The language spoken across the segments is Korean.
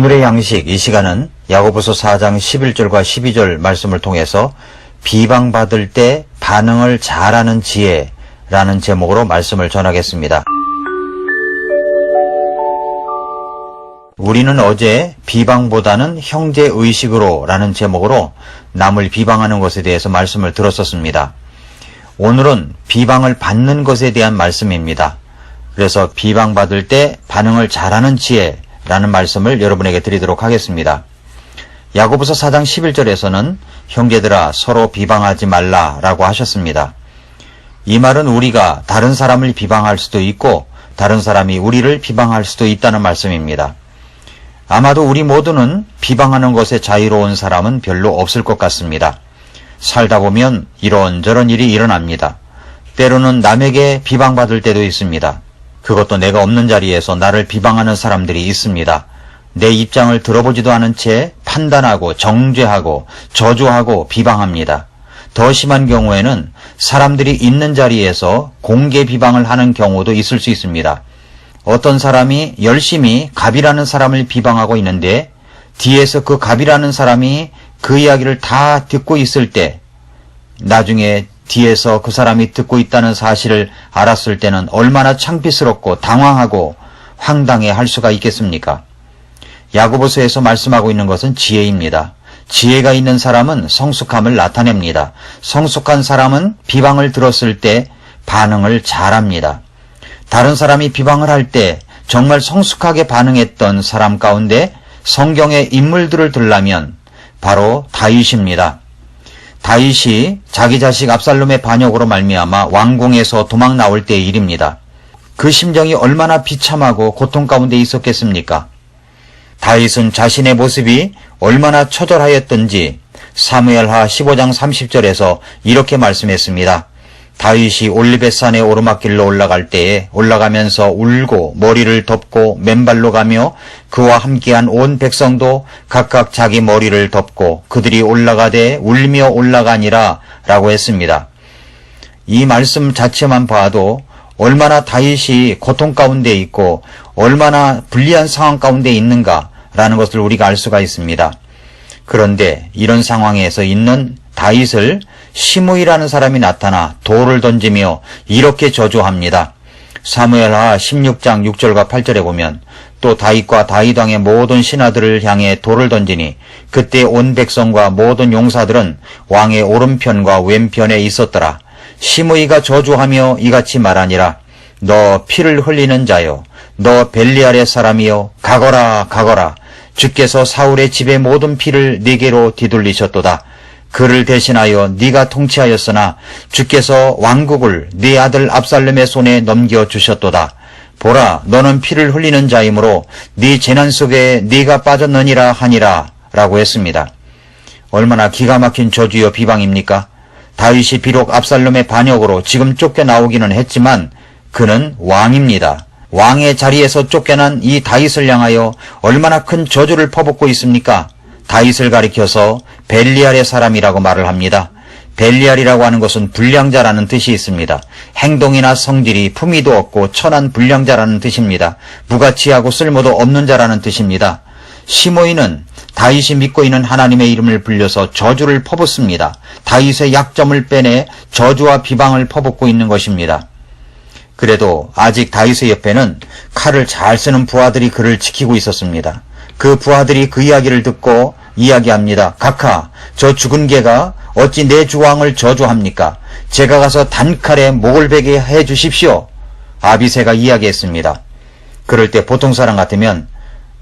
만물의 양식 이 시간은 야고보서 4장 11절과 12절 말씀을 통해서 비방받을 때 반응을 잘하는 지혜라는 제목으로 말씀을 전하겠습니다. 우리는 어제 비방보다는 형제의식으로 라는 제목으로 남을 비방하는 것에 대해서 말씀을 들었었습니다. 오늘은 비방을 받는 것에 대한 말씀입니다. 그래서 비방받을 때 반응을 잘하는 지혜라는 말씀을 여러분에게 드리도록 하겠습니다. 야고보서 4장 11절에서는 형제들아 서로 비방하지 말라라고 하셨습니다. 이 말은 우리가 다른 사람을 비방할 수도 있고 다른 사람이 우리를 비방할 수도 있다는 말씀입니다. 아마도 우리 모두는 비방하는 것에 자유로운 사람은 별로 없을 것 같습니다. 살다 보면 이런저런 일이 일어납니다. 때로는 남에게 비방받을 때도 있습니다. 그것도 내가 없는 자리에서 나를 비방하는 사람들이 있습니다. 내 입장을 들어보지도 않은 채 판단하고 정죄하고 저주하고 비방합니다. 더 심한 경우에는 사람들이 있는 자리에서 공개 비방을 하는 경우도 있을 수 있습니다. 어떤 사람이 열심히 갑이라는 사람을 비방하고 있는데 뒤에서 그 갑이라는 사람이 그 이야기를 다 듣고 있을 때 나중에 뒤에서 그 사람이 듣고 있다는 사실을 알았을 때는 얼마나 창피스럽고 당황하고 황당해 할 수가 있겠습니까? 야고보서에서 말씀하고 있는 것은 지혜입니다. 지혜가 있는 사람은 성숙함을 나타냅니다. 성숙한 사람은 비방을 들었을 때 반응을 잘합니다. 다른 사람이 비방을 할 때 정말 성숙하게 반응했던 사람 가운데 성경의 인물들을 들라면 바로 다윗입니다. 다윗이 자기 자식 압살롬의 반역으로 말미암아 왕궁에서 도망 나올 때의 일입니다. 그 심정이 얼마나 비참하고 고통 가운데 있었겠습니까? 다윗은 자신의 모습이 얼마나 처절하였던지 사무엘하 15장 30절에서 이렇게 말씀했습니다. 다윗이 올리벳산의 오르막길로 올라갈 때에 올라가면서 울고 머리를 덮고 맨발로 가며 그와 함께한 온 백성도 각각 자기 머리를 덮고 그들이 올라가되 울며 올라가니라 라고 했습니다. 이 말씀 자체만 봐도 얼마나 다윗이 고통 가운데 있고 얼마나 불리한 상황 가운데 있는가라는 것을 우리가 알 수가 있습니다. 그런데 이런 상황에서 있는 다윗을 시므이라는 사람이 나타나 돌을 던지며 이렇게 저주합니다. 사무엘하 16장 6절과 8절에 보면 또 다윗과 다윗 왕의 모든 신하들을 향해 돌을 던지니 그때 온 백성과 모든 용사들은 왕의 오른편과 왼편에 있었더라. 시므이가 저주하며 이같이 말하니라. 너 피를 흘리는 자여, 너 벨리알의 사람이여, 가거라 가거라. 주께서 사울의 집의 모든 피를 네게로 뒤돌리셨도다. 그를 대신하여 네가 통치하였으나 주께서 왕국을 네 아들 압살롬의 손에 넘겨주셨도다. 보라, 너는 피를 흘리는 자이므로 네 재난 속에 네가 빠졌느니라 하니라 라고 했습니다. 얼마나 기가 막힌 저주여 비방입니까? 다윗이 비록 압살롬의 반역으로 지금 쫓겨나오기는 했지만 그는 왕입니다. 왕의 자리에서 쫓겨난 이 다윗을 향하여 얼마나 큰 저주를 퍼붓고 있습니까? 다윗을 가리켜서 벨리알의 사람이라고 말을 합니다. 벨리알이라고 하는 것은 불량자라는 뜻이 있습니다. 행동이나 성질이 품위도 없고 천한 불량자라는 뜻입니다. 무가치하고 쓸모도 없는 자라는 뜻입니다. 시므이는 다윗이 믿고 있는 하나님의 이름을 불려서 저주를 퍼붓습니다. 다윗의 약점을 빼내 저주와 비방을 퍼붓고 있는 것입니다. 그래도 아직 다윗의 옆에는 칼을 잘 쓰는 부하들이 그를 지키고 있었습니다. 그 부하들이 그 이야기를 듣고 이야기합니다. 각하, 저 죽은 개가 어찌 내 주왕을 저주합니까? 제가 가서 단칼에 목을 베게 해 주십시오. 아비새가 이야기했습니다. 그럴 때 보통 사람 같으면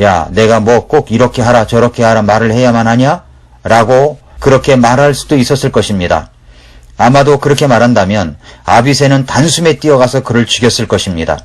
야, 내가 뭐 꼭 이렇게 하라 저렇게 하라 말을 해야만 하냐? 라고 그렇게 말할 수도 있었을 것입니다. 아마도 그렇게 말한다면 아비새는 단숨에 뛰어가서 그를 죽였을 것입니다.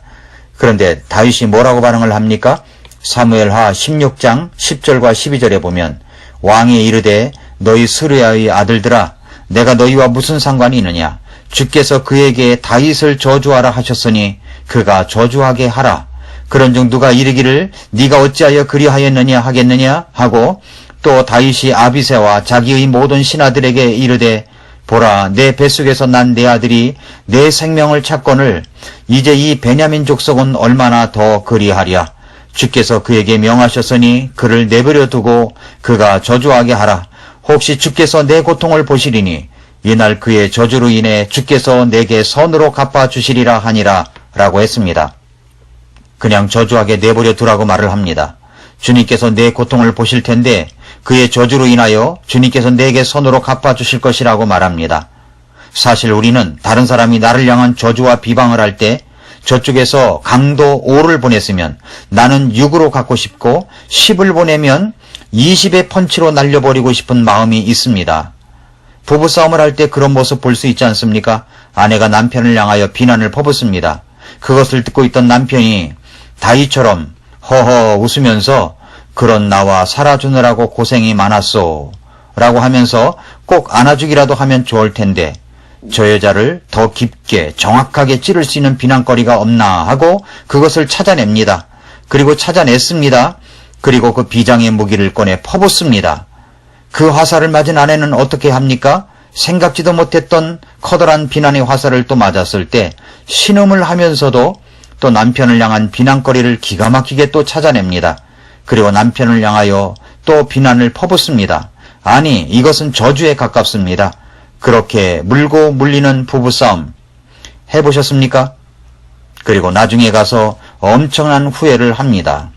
그런데 다윗이 뭐라고 반응을 합니까? 사무엘하 16장 10절과 12절에 보면 왕이 이르되 너희 스루야의 아들들아 내가 너희와 무슨 상관이 있느냐? 주께서 그에게 다윗을 저주하라 하셨으니 그가 저주하게 하라. 그런즉 누가 이르기를 네가 어찌하여 그리하였느냐 하겠느냐 하고 또 다윗이 아비새와 자기의 모든 신하들에게 이르되 보라, 내 뱃속에서 난 내 아들이 내 생명을 찾거늘 이제 이 베냐민 족속은 얼마나 더 그리하랴. 주께서 그에게 명하셨으니 그를 내버려 두고 그가 저주하게 하라. 혹시 주께서 내 고통을 보시리니 이날 그의 저주로 인해 주께서 내게 선으로 갚아주시리라 하니라 라고 했습니다. 그냥 저주하게 내버려 두라고 말을 합니다. 주님께서 내 고통을 보실 텐데 그의 저주로 인하여 주님께서 내게 선으로 갚아주실 것이라고 말합니다. 사실 우리는 다른 사람이 나를 향한 저주와 비방을 할 때 저쪽에서 강도 5를 보냈으면 나는 6으로 갚고 싶고 10을 보내면 20의 펀치로 날려버리고 싶은 마음이 있습니다. 부부싸움을 할 때 그런 모습 볼 수 있지 않습니까? 아내가 남편을 향하여 비난을 퍼붓습니다. 그것을 듣고 있던 남편이 다윗처럼 허허 웃으면서 그런 나와 살아주느라고 고생이 많았소 라고 하면서 꼭 안아주기라도 하면 좋을 텐데 저 여자를 더 깊게 정확하게 찌를 수 있는 비난거리가 없나 하고 그것을 찾아냅니다. 그리고 찾아냈습니다. 그리고 그 비장의 무기를 꺼내 퍼붓습니다. 그 화살을 맞은 아내는 어떻게 합니까? 생각지도 못했던 커다란 비난의 화살을 또 맞았을 때 신음을 하면서도 또 남편을 향한 비난거리를 기가 막히게 또 찾아냅니다. 그리고 남편을 향하여 또 비난을 퍼붓습니다. 아니, 이것은 저주에 가깝습니다. 그렇게 물고 물리는 부부싸움 해보셨습니까? 그리고 나중에 가서 엄청난 후회를 합니다.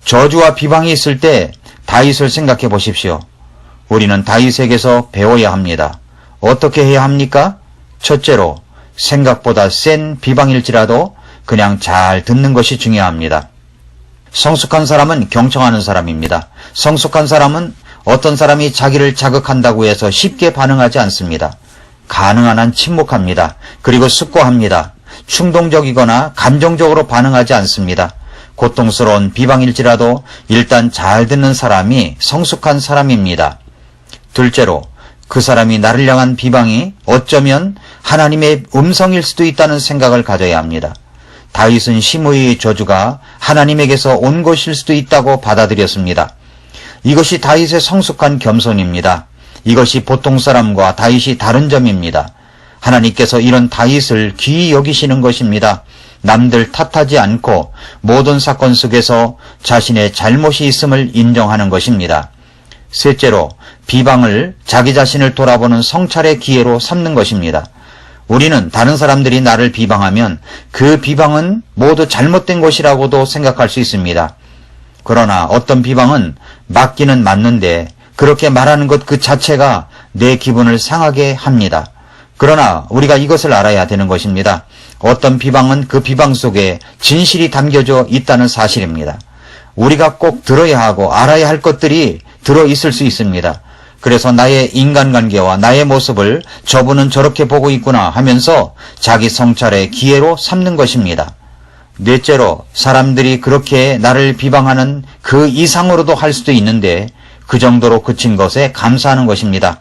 저주와 비방이 있을 때 다윗을 생각해 보십시오. 우리는 다윗에게서 배워야 합니다. 어떻게 해야 합니까? 첫째로 생각보다 센 비방일지라도 그냥 잘 듣는 것이 중요합니다. 성숙한 사람은 경청하는 사람입니다. 성숙한 사람은 어떤 사람이 자기를 자극한다고 해서 쉽게 반응하지 않습니다. 가능한 한 침묵합니다. 그리고 숙고합니다. 충동적이거나 감정적으로 반응하지 않습니다. 고통스러운 비방일지라도 일단 잘 듣는 사람이 성숙한 사람입니다. 둘째로 그 사람이 나를 향한 비방이 어쩌면 하나님의 음성일 수도 있다는 생각을 가져야 합니다. 다윗은 시므이의 저주가 하나님에게서 온 것일 수도 있다고 받아들였습니다. 이것이 다윗의 성숙한 겸손입니다. 이것이 보통 사람과 다윗이 다른 점입니다. 하나님께서 이런 다윗을 귀히 여기시는 것입니다. 남들 탓하지 않고 모든 사건 속에서 자신의 잘못이 있음을 인정하는 것입니다. 셋째로 비방을 자기 자신을 돌아보는 성찰의 기회로 삼는 것입니다. 우리는 다른 사람들이 나를 비방하면 그 비방은 모두 잘못된 것이라고도 생각할 수 있습니다. 그러나 어떤 비방은 맞기는 맞는데 그렇게 말하는 것 그 자체가 내 기분을 상하게 합니다. 그러나 우리가 이것을 알아야 되는 것입니다. 어떤 비방은 그 비방 속에 진실이 담겨져 있다는 사실입니다. 우리가 꼭 들어야 하고 알아야 할 것들이 들어있을 수 있습니다. 그래서 나의 인간관계와 나의 모습을 저분은 저렇게 보고 있구나 하면서 자기 성찰의 기회로 삼는 것입니다. 넷째로 사람들이 그렇게 나를 비방하는 그 이상으로도 할 수도 있는데 그 정도로 그친 것에 감사하는 것입니다.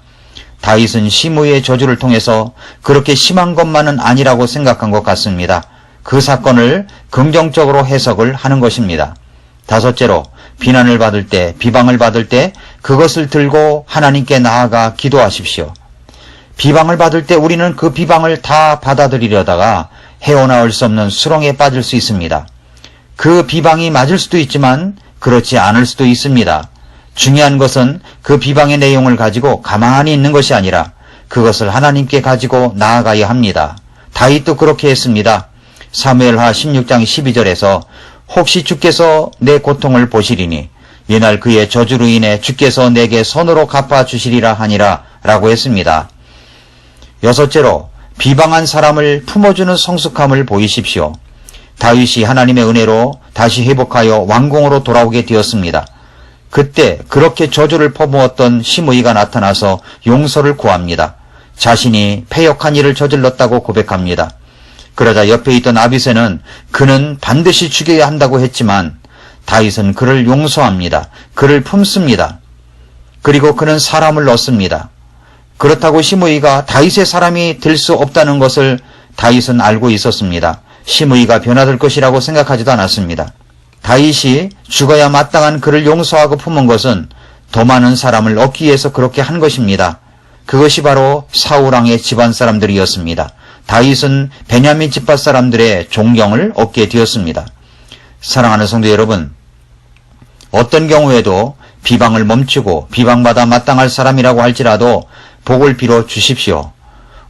다윗은 시므이의 저주를 통해서 그렇게 심한 것만은 아니라고 생각한 것 같습니다. 그 사건을 긍정적으로 해석을 하는 것입니다. 다섯째로 비난을 받을 때, 비방을 받을 때 그것을 들고 하나님께 나아가 기도하십시오. 비방을 받을 때 우리는 그 비방을 다 받아들이려다가 헤어나올 수 없는 수렁에 빠질 수 있습니다. 그 비방이 맞을 수도 있지만 그렇지 않을 수도 있습니다. 중요한 것은 그 비방의 내용을 가지고 가만히 있는 것이 아니라 그것을 하나님께 가지고 나아가야 합니다. 다윗도 그렇게 했습니다. 사무엘하 16장 12절에서 혹시 주께서 내 고통을 보시리니 이날 그의 저주로 인해 주께서 내게 선으로 갚아주시리라 하니라 라고 했습니다. 여섯째로 비방한 사람을 품어주는 성숙함을 보이십시오. 다윗이 하나님의 은혜로 다시 회복하여 왕궁으로 돌아오게 되었습니다. 그때 그렇게 저주를 퍼부었던 시므이가 나타나서 용서를 구합니다. 자신이 패역한 일을 저질렀다고 고백합니다. 그러자 옆에 있던 아비새는 그는 반드시 죽여야 한다고 했지만 다윗은 그를 용서합니다. 그를 품습니다. 그리고 그는 사람을 얻습니다. 그렇다고 시므이가 다윗의 사람이 될 수 없다는 것을 다윗은 알고 있었습니다. 시므이가 변화될 것이라고 생각하지도 않았습니다. 다윗이 죽어야 마땅한 그를 용서하고 품은 것은 더 많은 사람을 얻기 위해서 그렇게 한 것입니다. 그것이 바로 사울 왕의 집안 사람들이었습니다. 다윗은 베냐민 집안 사람들의 존경을 얻게 되었습니다. 사랑하는 성도 여러분, 어떤 경우에도 비방을 멈추고 비방받아 마땅할 사람이라고 할지라도 복을 빌어 주십시오.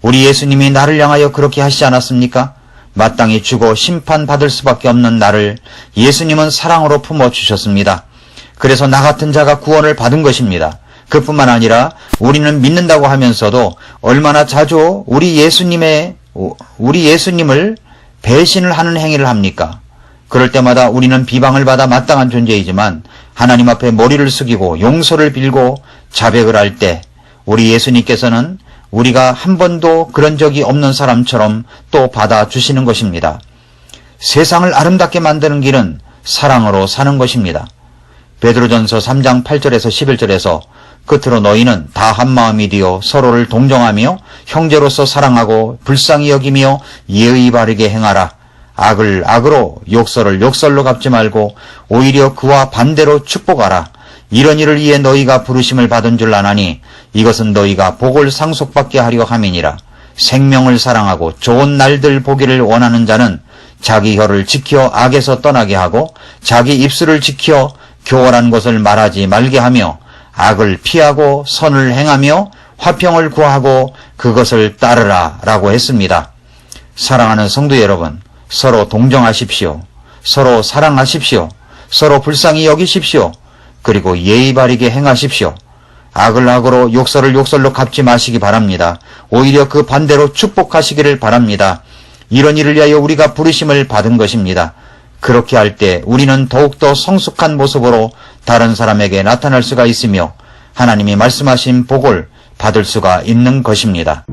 우리 예수님이 나를 향하여 그렇게 하시지 않았습니까? 마땅히 죽어 심판받을 수밖에 없는 나를 예수님은 사랑으로 품어주셨습니다. 그래서 나 같은 자가 구원을 받은 것입니다. 그뿐만 아니라 우리는 믿는다고 하면서도 얼마나 자주 우리 예수님을 배신을 하는 행위를 합니까? 그럴 때마다 우리는 비방을 받아 마땅한 존재이지만 하나님 앞에 머리를 숙이고 용서를 빌고 자백을 할 때 우리 예수님께서는 우리가 한 번도 그런 적이 없는 사람처럼 또 받아주시는 것입니다. 세상을 아름답게 만드는 길은 사랑으로 사는 것입니다. 베드로전서 3장 8절에서 11절에서 끝으로 너희는 다 한마음이 되어 서로를 동정하며 형제로서 사랑하고 불쌍히 여기며 예의 바르게 행하라. 악을 악으로 욕설을 욕설로 갚지 말고 오히려 그와 반대로 축복하라. 이런 일을 위해 너희가 부르심을 받은 줄 아나니 이것은 너희가 복을 상속받게 하려 함이니라. 생명을 사랑하고 좋은 날들 보기를 원하는 자는 자기 혀를 지켜 악에서 떠나게 하고 자기 입술을 지켜 교활한 것을 말하지 말게 하며 악을 피하고 선을 행하며 화평을 구하고 그것을 따르라 라고 했습니다. 사랑하는 성도 여러분, 서로 동정하십시오. 서로 사랑하십시오. 서로 불쌍히 여기십시오. 그리고 예의 바르게 행하십시오. 악을 악으로 욕설을 욕설로 갚지 마시기 바랍니다. 오히려 그 반대로 축복하시기를 바랍니다. 이런 일을 위하여 우리가 부르심을 받은 것입니다. 그렇게 할 때 우리는 더욱더 성숙한 모습으로 다른 사람에게 나타날 수가 있으며 하나님이 말씀하신 복을 받을 수가 있는 것입니다.